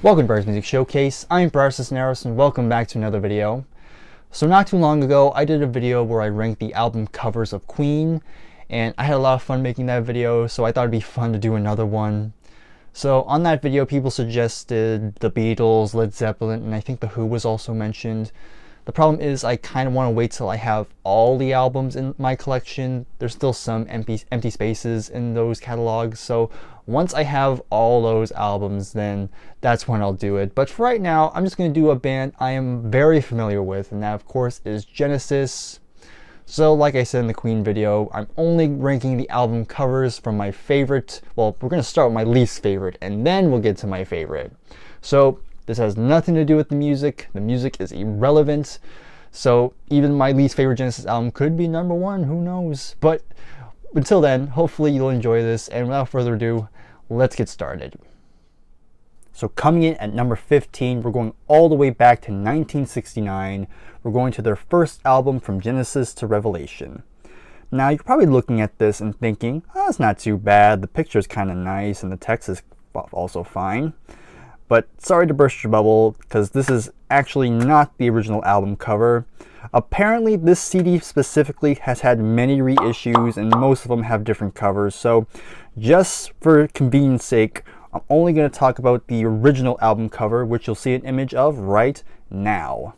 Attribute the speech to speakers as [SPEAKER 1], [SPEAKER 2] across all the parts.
[SPEAKER 1] Welcome to Brier's Music Showcase. I'm Bryer and welcome back to another video. So not too long ago, I did a video where I ranked the album covers of Queen, and I had a lot of fun making that video, so I thought it'd be fun to do another one. So on that video, people suggested the Beatles, Led Zeppelin, and I think The Who was also mentioned. The problem is I kind of want to wait till I have all the albums in my collection. There's still some empty spaces in those catalogs, so once I have all those albums, then that's when I'll do it. But for right now, I'm just going to do a band I am very familiar with, and that of course is Genesis. So like I said in the Queen video, I'm only ranking the album covers from my favorite. Well, we're going to start with my least favorite, and then we'll get to my favorite. So this has nothing to do with the music. The music is irrelevant. So even my least favorite Genesis album could be number one, who knows? But until then, hopefully you'll enjoy this, and without further ado, let's get started. So coming in at number 15, we're going all the way back to 1969. We're going to their first album, From Genesis to Revelation. Now you're probably looking at this and thinking, oh, it's not too bad. The picture's kind of nice and the text is also fine. But sorry to burst your bubble, because this is actually not the original album cover. Apparently this CD specifically has had many reissues, and most of them have different covers. So just for convenience sake, I'm only going to talk about the original album cover, which you'll see an image of right now.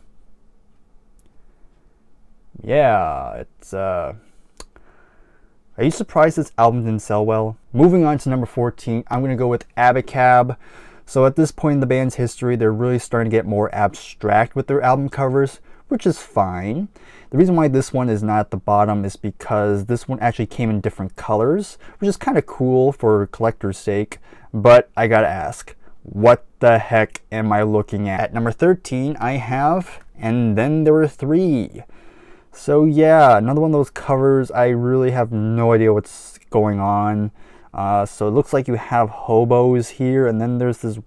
[SPEAKER 1] Yeah, it's are you surprised this album didn't sell well? Moving on to number 14, I'm going to go with Abacab. So at this point in the band's history, they're really starting to get more abstract with their album covers, which is fine. The reason why this one is not at the bottom is because this one actually came in different colors, which is kind of cool for collector's sake. But I gotta ask, what the heck am I looking at? At number 13, I have And Then There Were Three. So yeah, another one of those covers, I really have no idea what's going on. So it looks like you have hobos here, and then there's this,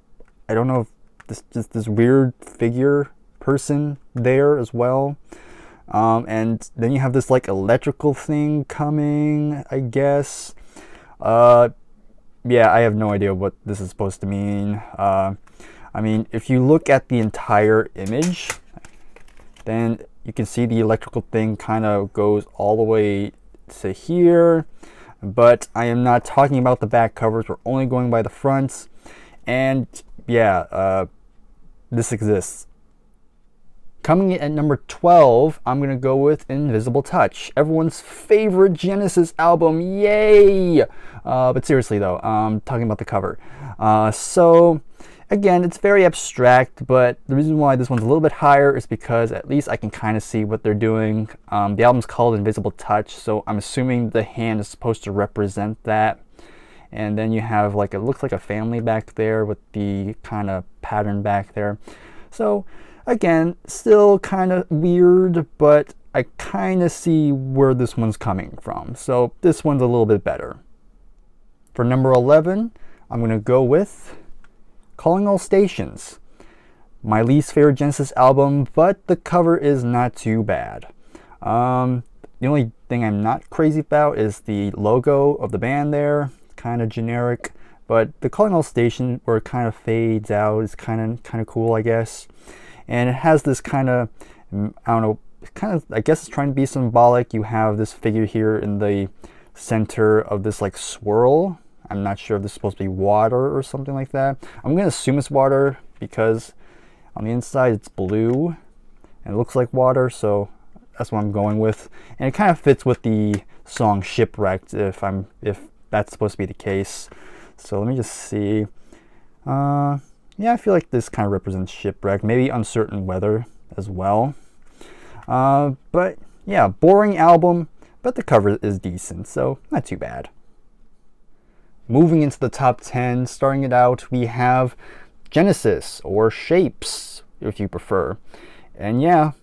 [SPEAKER 1] I don't know if this weird figure person there as well. And then you have this like electrical thing coming, I guess. Yeah, I have no idea what this is supposed to mean. I mean, if you look at the entire image, then you can see the electrical thing kind of goes all the way to here. But I am not talking about the back covers. We're only going by the fronts. And yeah, this exists. Coming in at number 12, I'm going to go with Invisible Touch, everyone's favorite Genesis album. Yay! But seriously though, talking about the cover. So again, it's very abstract, but the reason why this one's a little bit higher is because at least I can kind of see what they're doing. The album's called Invisible Touch, so I'm assuming the hand is supposed to represent that. And then you have like, it looks like a family back there with the kind of pattern back there. So again, still kind of weird, but I kind of see where this one's coming from. So this one's a little bit better. For number 11, I'm going to go with Calling All Stations. My least favorite Genesis album, but the cover is not too bad. The only thing I'm not crazy about is the logo of the band there. Kind of generic, but the Calling All Stations, where it kind of fades out, is kind of cool, I guess. And it has this kind of, I don't know, kind of, I guess it's trying to be symbolic. You have this figure here in the center of this like swirl. I'm not sure if this is supposed to be water or something like that. I'm going to assume it's water because on the inside it's blue and it looks like water, so that's what I'm going with. And it kind of fits with the song Shipwrecked if that's supposed to be the case. So let me just see. Yeah, I feel like this kind of represents shipwreck, maybe uncertain weather as well. But yeah, boring album, but the cover is decent, so not too bad. Moving into the top 10, starting it out, we have Genesis, or Shapes, if you prefer. And yeah,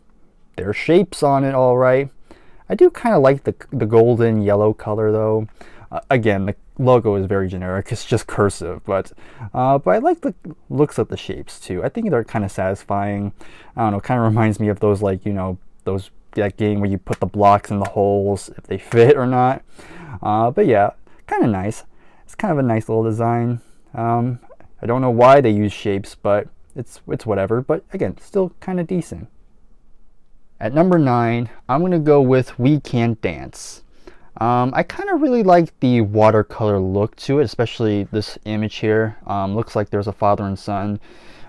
[SPEAKER 1] there are shapes on it, all right. I do kind of like the golden yellow color, though. Again, the logo is very generic. It's just cursive, but I like the looks of the shapes too. I think they're kind of satisfying. I don't know, kind of reminds me of those, like, you know, that game where you put the blocks in the holes if they fit or not. But yeah, kind of nice. It's kind of a nice little design. I don't know why they use shapes, but it's whatever. But again, still kind of decent. At number 9, I'm going to go with We Can't Dance. I kind of really like the watercolor look to it, especially this image here. Looks like there's a father and son.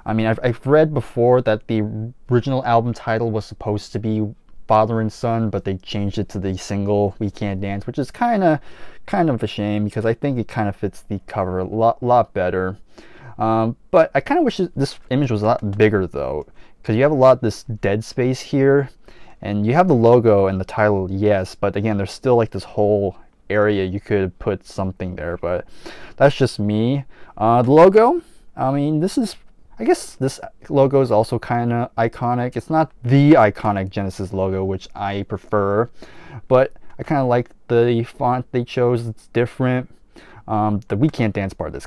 [SPEAKER 1] I mean, I've read before that the original album title was supposed to be Father and Son, but they changed it to the single We Can't Dance, which is kind of a shame because I think it kind of fits the cover a lot better. But I kind of wish this image was a lot bigger though, because you have a lot of this dead space here, and you have the logo and the title, yes, but again, there's still like this whole area you could put something there, but that's just me. The logo, I mean, I guess this logo is also kind of iconic. It's not the iconic Genesis logo, which I prefer, but I kind of like the font they chose. It's different. The We Can't Dance part is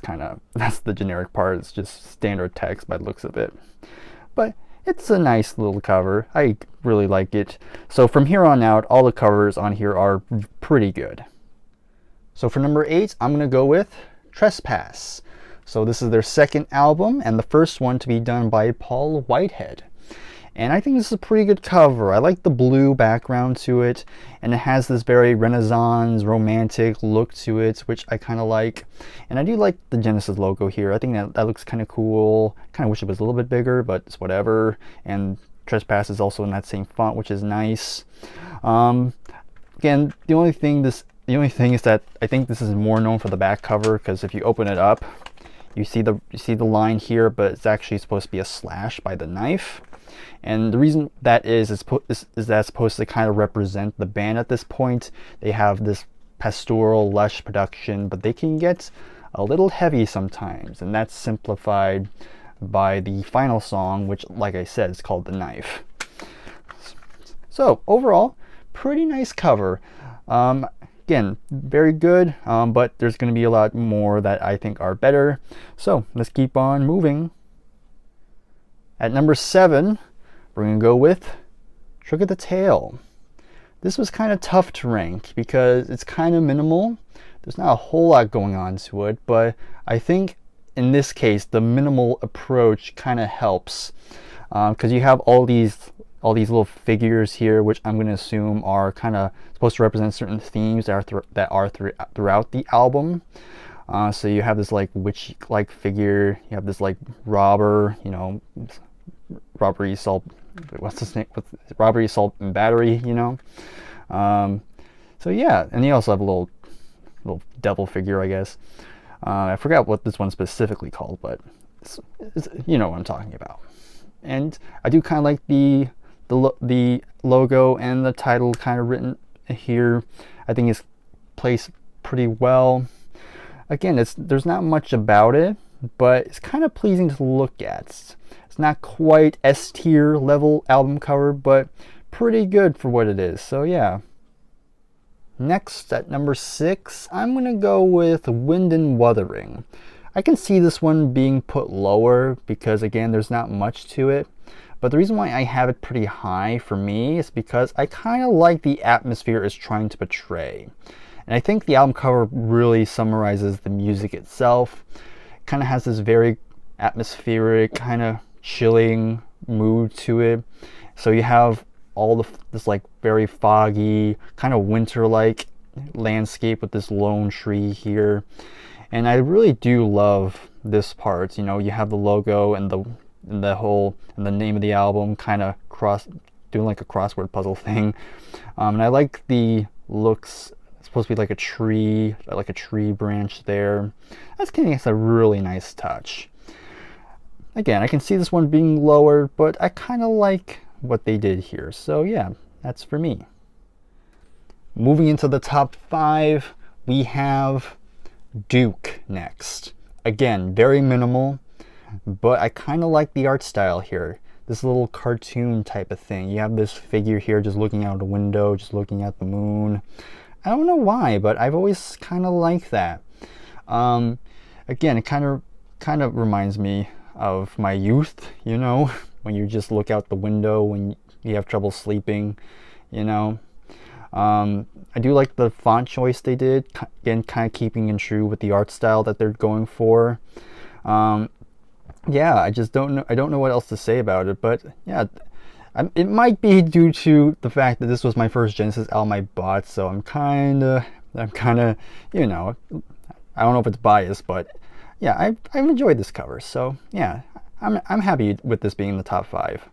[SPEAKER 1] that's the generic part. It's just standard text by the looks of it. But it's a nice little cover. I really like it. So from here on out, all the covers on here are pretty good. So for number 8, I'm going to go with Trespass. So this is their second album and the first one to be done by Paul Whitehead. And I think this is a pretty good cover. I like the blue background to it, and it has this very Renaissance romantic look to it, which I kind of like. And I do like the Genesis logo here. I think that looks kind of cool. Kind of wish it was a little bit bigger, but it's whatever. And Trespass is also in that same font, which is nice. Again, the only thing is that I think this is more known for the back cover, because if you open it up, you see the line here, but it's actually supposed to be a slash by the knife. And the reason that is that it's supposed to kind of represent the band at this point. They have this pastoral, lush production, but they can get a little heavy sometimes, and that's simplified by the final song, which, like I said, is called The Knife. So overall, pretty nice cover. Again, very good, but there's going to be a lot more that I think are better. So let's keep on moving. At number 7, we're going to go with Trick of the Tail. This was kind of tough to rank because it's kind of minimal. There's not a whole lot going on to it, but I think in this case, the minimal approach kind of helps, because you have all these little figures here, which I'm going to assume are kind of supposed to represent certain themes that are throughout the album. So you have this like witch-like figure. You have this like robber, robbery, assault. What's his name? Robbery, assault, and battery. So yeah, and you also have a little devil figure, I guess. I forgot what this one's specifically called, but you know what I'm talking about. And I do kind of like the logo and the title kind of written here. I think it's placed pretty well. Again, there's not much about it, but it's kind of pleasing to look at. It's not quite S-tier level album cover, but pretty good for what it is. So yeah. Next, at number 6, I'm going to go with Wind and Wuthering. I can see this one being put lower because, again, there's not much to it. But the reason why I have it pretty high for me is because I kind of like the atmosphere it's trying to portray. And I think the album cover really summarizes the music itself. It kind of has this very atmospheric, kind of chilling mood to it. So you have this like very foggy, kind of winter-like landscape with this lone tree here. And I really do love this part. You have the logo and the name of the album kind of doing like a crossword puzzle thing. And I like the looks. It's supposed to be like a tree branch there. That's kind of a really nice touch. Again, I can see this one being lower, but I kind of like what they did here. So yeah, that's for me. Moving into the top 5, we have Duke next. Again, very minimal, but I kind of like the art style here. This little cartoon type of thing. You have this figure here just looking out the window, just looking at the moon. I don't know why, but I've always kind of liked that. Again, it kind of reminds me of my youth, when you just look out the window when you have trouble sleeping, I do like the font choice they did, again, kind of keeping in true with the art style that they're going for. yeah, I just don't know. I don't know what else to say about it. But yeah, it might be due to the fact that this was my first Genesis album I bought, so I'm kind of, you know, I don't know if it's biased, but yeah, I've enjoyed this cover. So yeah, I'm happy with this being in the top 5.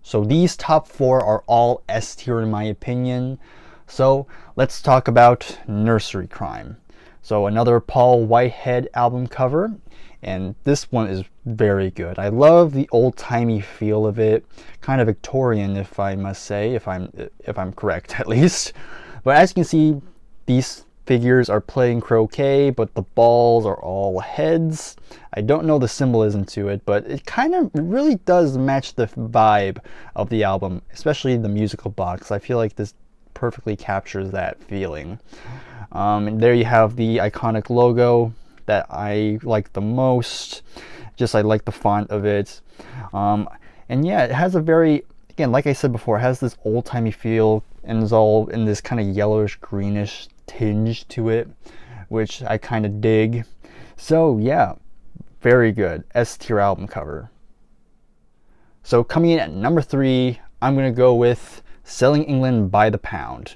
[SPEAKER 1] So these top 4 are all S tier in my opinion. So let's talk about Nursery Crime. So another Paul Whitehead album cover, and this one is very good. I love the old-timey feel of it, kind of Victorian, if I must say, if I'm correct at least. But as you can see, these figures are playing croquet, but the balls are all heads. I don't know the symbolism to it, but it kind of really does match the vibe of the album, especially the musical box. I feel like this perfectly captures that feeling. And there you have the iconic logo that I like the most. Just I like the font of it. And yeah, it has a very, again, like I said before, it has this old-timey feel and is all in this kind of yellowish greenish tinge to it, which I kind of dig. So yeah, very good S tier album cover. So coming in at number 3, I'm gonna go with Selling England by the Pound,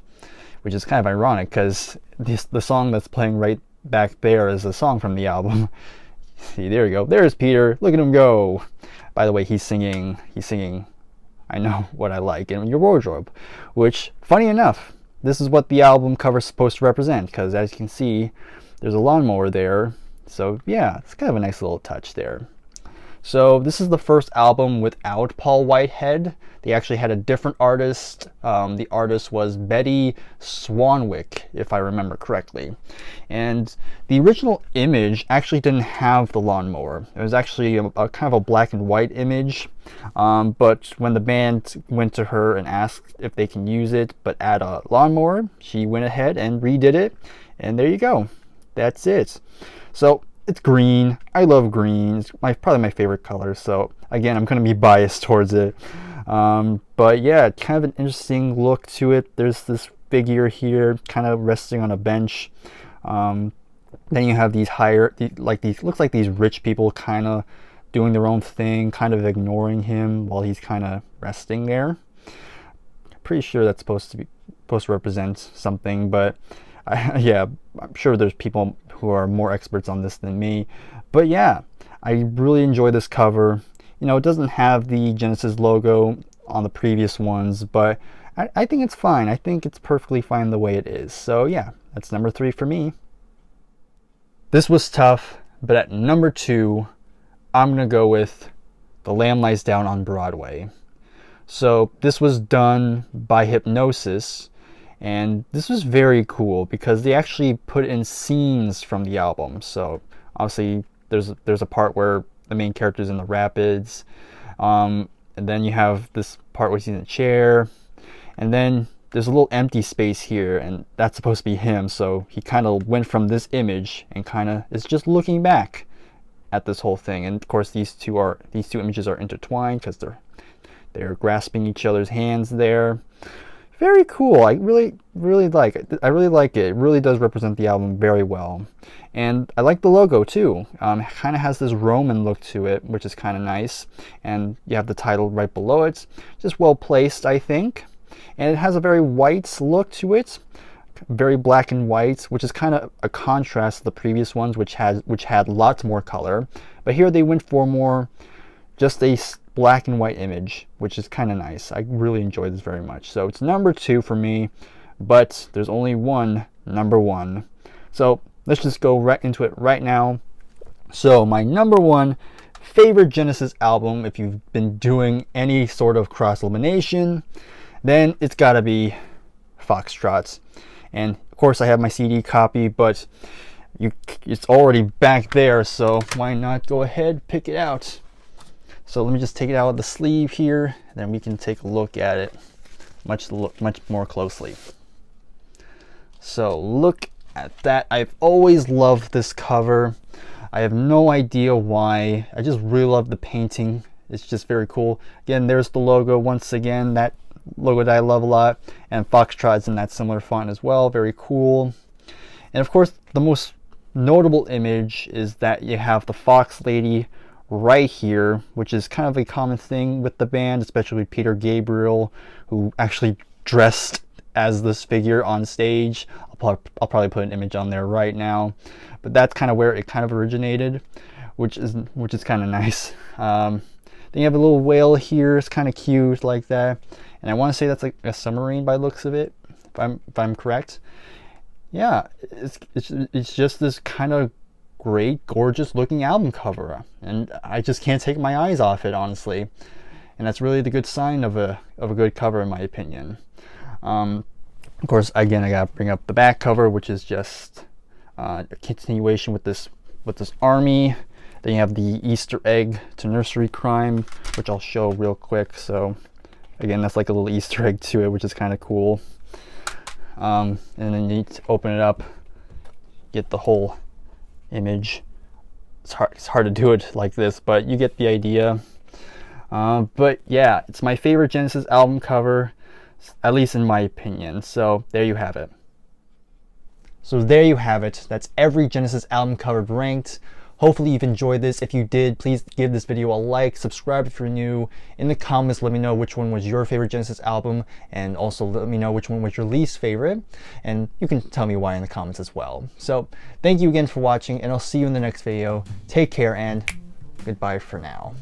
[SPEAKER 1] which is kind of ironic because the song that's playing right back there is a song from the album. See, there you go. There's Peter. Look at him go. By the way, he's singing I Know What I Like in Your Wardrobe, which, funny enough, this is what the album cover is supposed to represent, because as you can see, there's a lawnmower there. So yeah, it's kind of a nice little touch there. So this is the first album without Paul Whitehead. They actually had a different artist. The artist was Betty Swanwick, if I remember correctly. And the original image actually didn't have the lawnmower. It was actually a kind of a black and white image. But when the band went to her and asked if they can use it but add a lawnmower, she went ahead and redid it. And there you go. That's it. So it's green. I love green. It's probably my favorite color. So again, I'm going to be biased towards it. But yeah, kind of an interesting look to it. There's this figure here kind of resting on a bench. Then you have these looks like these rich people kind of doing their own thing, kind of ignoring him while he's kind of resting there. Pretty sure that's supposed to represent something, but yeah, I'm sure there's people who are more experts on this than me. But yeah, I really enjoy this cover. You know, it doesn't have the Genesis logo on the previous ones, but I think it's fine. I think it's perfectly fine the way it is. So yeah, that's number 3 for me. This was tough, but at number 2, I'm gonna go with The Lamb Lies Down on Broadway. So this was done by Hypnosis, and this was very cool because they actually put in scenes from the album. So obviously there's a part where the main character is in the rapids, and then you have this part where he's in a chair, and then there's a little empty space here, and that's supposed to be him. So he kind of went from this image and kind of is just looking back at this whole thing. And of course these two images are intertwined because they're grasping each other's hands there. Very cool. I really like it. I really like it. It really does represent the album very well. And I like the logo too. It kind of has this Roman look to it, which is kind of nice. And you have the title right below it. Just well placed, I think. And it has a very white look to it. Very black and white, which is kind of a contrast to the previous ones, which had lots more color. But here they went for more just a black and white image, which is kind of nice. I really enjoyed this very much. So it's number 2 for me, but there's only one number 1. So let's just go right into it right now. So my number 1 favorite Genesis album, if you've been doing any sort of cross-elimination, then it's got to be Foxtrots. And of course I have my CD copy, but it's already back there, so why not go ahead, pick it out. So let me just take it out of the sleeve here, and then we can take a look at it much more closely. So look at that. I've always loved this cover. I have no idea why. I just really love the painting. It's just very cool. Again, there's the logo once again, that logo that I love a lot, and Foxtrot's in that similar font as well. Very cool. And of course, the most notable image is that you have the fox lady right here, which is kind of a common thing with the band, especially Peter Gabriel, who actually dressed as this figure on stage. I'll probably put an image on there right now, but that's kind of where it kind of originated, which is kind of nice. Then you have a little whale here. It's kind of cute like that, and I want to say that's like a submarine by the looks of it, if I'm correct. Yeah, it's just this kind of great, gorgeous looking album cover, and I just can't take my eyes off it, honestly. And that's really the good sign of a good cover, in my opinion. Of course, again, I gotta bring up the back cover, which is just a continuation with this army. Then you have the Easter egg to Nursery Crime, which I'll show real quick. So again, that's like a little Easter egg to it, which is kind of cool. And then you need to open it up, get the whole image. It's hard to do it like this, but you get the idea. But yeah, it's my favorite Genesis album cover, at least in my opinion. So there you have it. That's every Genesis album cover ranked. Hopefully you've enjoyed this. If you did, please give this video a like, subscribe if you're new. In the comments, let me know which one was your favorite Genesis album, and also let me know which one was your least favorite. And you can tell me why in the comments as well. So thank you again for watching, and I'll see you in the next video. Take care, and goodbye for now.